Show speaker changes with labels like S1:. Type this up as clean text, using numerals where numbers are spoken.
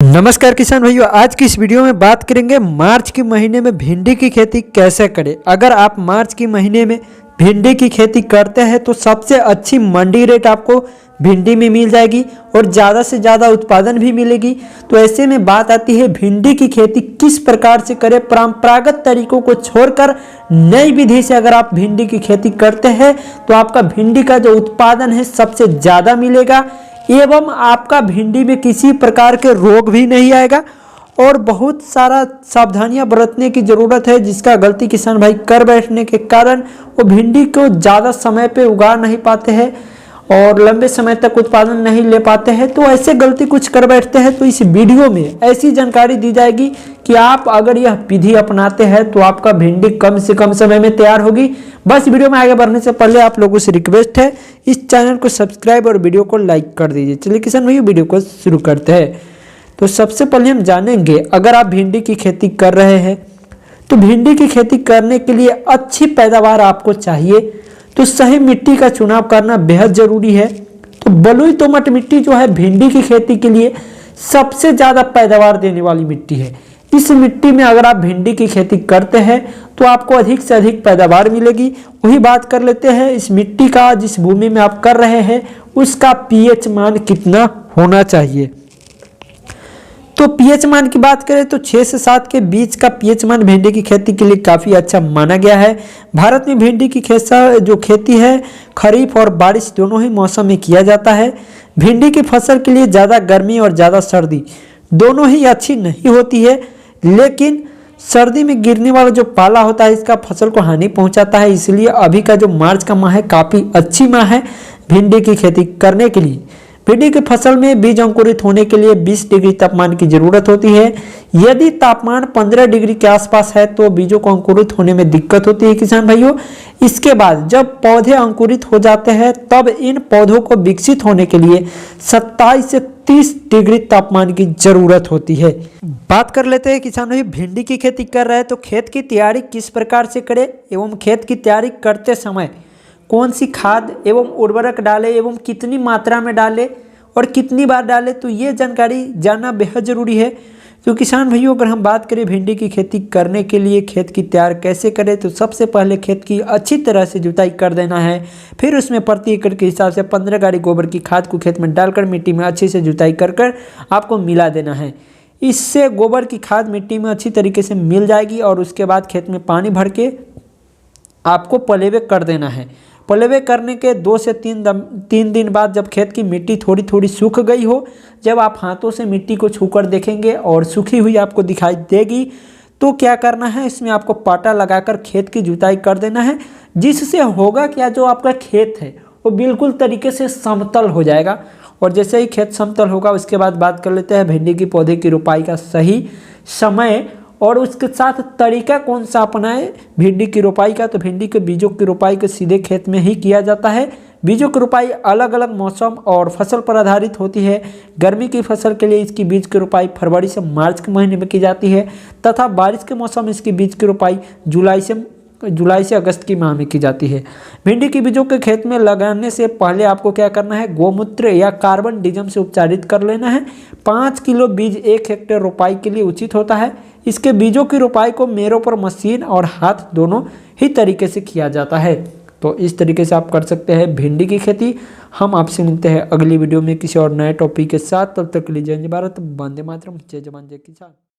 S1: नमस्कार किसान भाइयों, आज की इस वीडियो में बात करेंगे मार्च के महीने में भिंडी की खेती कैसे करें। अगर आप मार्च के महीने में भिंडी की खेती करते हैं तो सबसे अच्छी मंडी रेट आपको भिंडी में मिल जाएगी और ज़्यादा से ज़्यादा उत्पादन भी मिलेगी। तो ऐसे में बात आती है भिंडी की खेती किस प्रकार से करें। परंपरागत तरीकों को छोड़कर नई विधि से अगर आप भिंडी की खेती करते हैं तो आपका भिंडी का जो उत्पादन है सबसे ज़्यादा मिलेगा एवं आपका भिंडी में किसी प्रकार के रोग भी नहीं आएगा। और बहुत सारा सावधानियां बरतने की ज़रूरत है, जिसका गलती किसान भाई कर बैठने के कारण वो भिंडी को ज़्यादा समय पे उगा नहीं पाते हैं और लंबे समय तक उत्पादन नहीं ले पाते हैं। तो ऐसे गलती कुछ कर बैठते हैं। तो इस वीडियो में ऐसी जानकारी दी जाएगी कि आप अगर यह विधि अपनाते हैं तो आपका भिंडी कम से कम समय में तैयार होगी। बस वीडियो में आगे बढ़ने से पहले आप लोगों से रिक्वेस्ट है, इस चैनल को सब्सक्राइब और वीडियो को लाइक कर दीजिए। चलिए किसान भाई वीडियो को शुरू करते हैं। तो सबसे पहले हम जानेंगे, अगर आप भिंडी की खेती कर रहे हैं तो भिंडी की खेती करने के लिए अच्छी पैदावार आपको चाहिए, तो सही मिट्टी का चुनाव करना बेहद जरूरी है। तो बलुई दोमट मिट्टी जो है भिंडी की खेती के लिए सबसे ज़्यादा पैदावार देने वाली मिट्टी है। इस मिट्टी में अगर आप भिंडी की खेती करते हैं तो आपको अधिक से अधिक पैदावार मिलेगी। वही बात कर लेते हैं इस मिट्टी का, जिस भूमि में आप कर रहे हैं उसका पीएच मान कितना होना चाहिए। तो पीएच मान की बात करें तो 6 से 7 के बीच का पीएच मान भिंडी की खेती के लिए काफ़ी अच्छा माना गया है। भारत में भिंडी की खेती है खरीफ और बारिश दोनों ही मौसम में किया जाता है। भिंडी की फसल के लिए ज़्यादा गर्मी और ज़्यादा सर्दी दोनों ही अच्छी नहीं होती है, लेकिन सर्दी में गिरने वाला जो पाला होता है इसका फसल को हानि पहुंचाता है। इसलिए अभी का जो मार्च का माह है काफ़ी अच्छी माह है भिंडी की खेती करने के लिए। भिंडी की फसल में बीज अंकुरित होने के लिए 20 डिग्री तापमान की जरूरत होती है। यदि तापमान 15 डिग्री के आसपास है तो बीजों को अंकुरित होने में दिक्कत होती है किसान भाइयों। इसके बाद जब पौधे अंकुरित हो जाते हैं तब इन पौधों को विकसित होने के लिए 27 से 30 डिग्री तापमान की जरूरत होती है। बात कर लेते हैं किसान भाई, भिंडी की खेती कर रहे हैं तो खेत की तैयारी किस प्रकार से करें एवं खेत की तैयारी करते समय कौन सी खाद एवं उर्वरक डालें एवं कितनी मात्रा में डालें और कितनी बार डालें, तो ये जानकारी जानना बेहद ज़रूरी है। तो किसान भाइयों, अगर हम बात करें भिंडी की खेती करने के लिए खेत की तैयार कैसे करें, तो सबसे पहले खेत की अच्छी तरह से जुताई कर देना है। फिर उसमें प्रति एकड़ के हिसाब से 15 गाड़ी गोबर की खाद को खेत में डालकर मिट्टी में अच्छे से जुताई कर आपको मिला देना है। इससे गोबर की खाद मिट्टी में अच्छी तरीके से मिल जाएगी और उसके बाद खेत में पानी भर के आपको पलेवे कर देना है। पलेवे करने के 2 से 3 दिन बाद जब खेत की मिट्टी थोड़ी थोड़ी सूख गई हो, जब आप हाथों से मिट्टी को छूकर देखेंगे और सूखी हुई आपको दिखाई देगी, तो क्या करना है, इसमें आपको पाटा लगाकर खेत की जुताई कर देना है। जिससे होगा क्या, जो आपका खेत है वो बिल्कुल तरीके से समतल हो जाएगा। और जैसे ही खेत समतल होगा उसके बाद बात कर लेते हैं भिंडी की पौधे की रोपाई का सही समय और उसके साथ तरीका कौन सा अपनाएं भिंडी की रोपाई का। तो भिंडी के बीजों की रोपाई को सीधे खेत में ही किया जाता है। बीजों की रोपाई अलग अलग मौसम और फसल पर आधारित होती है। गर्मी की फसल के लिए इसकी बीज की रोपाई फरवरी से मार्च के महीने में की जाती है तथा बारिश के मौसम में इसकी बीज की रोपाई जुलाई से अगस्त की माह में की जाती है। भिंडी की बीजों के खेत में लगाने से पहले आपको क्या करना है, गोमूत्र या कार्बन डिजम से उपचारित कर लेना है। 5 किलो बीज 1 हेक्टेयर रोपाई के लिए उचित होता है। इसके बीजों की रोपाई को मेरों पर मशीन और हाथ दोनों ही तरीके से किया जाता है। तो इस तरीके से आप कर सकते हैं भिंडी की खेती। हम आपसे मिलते हैं अगली वीडियो में किसी और नए टॉपिक के साथ। तब तक के लिए जय हिंद भारत, वंदे मातरम, जय जवान जय किसान।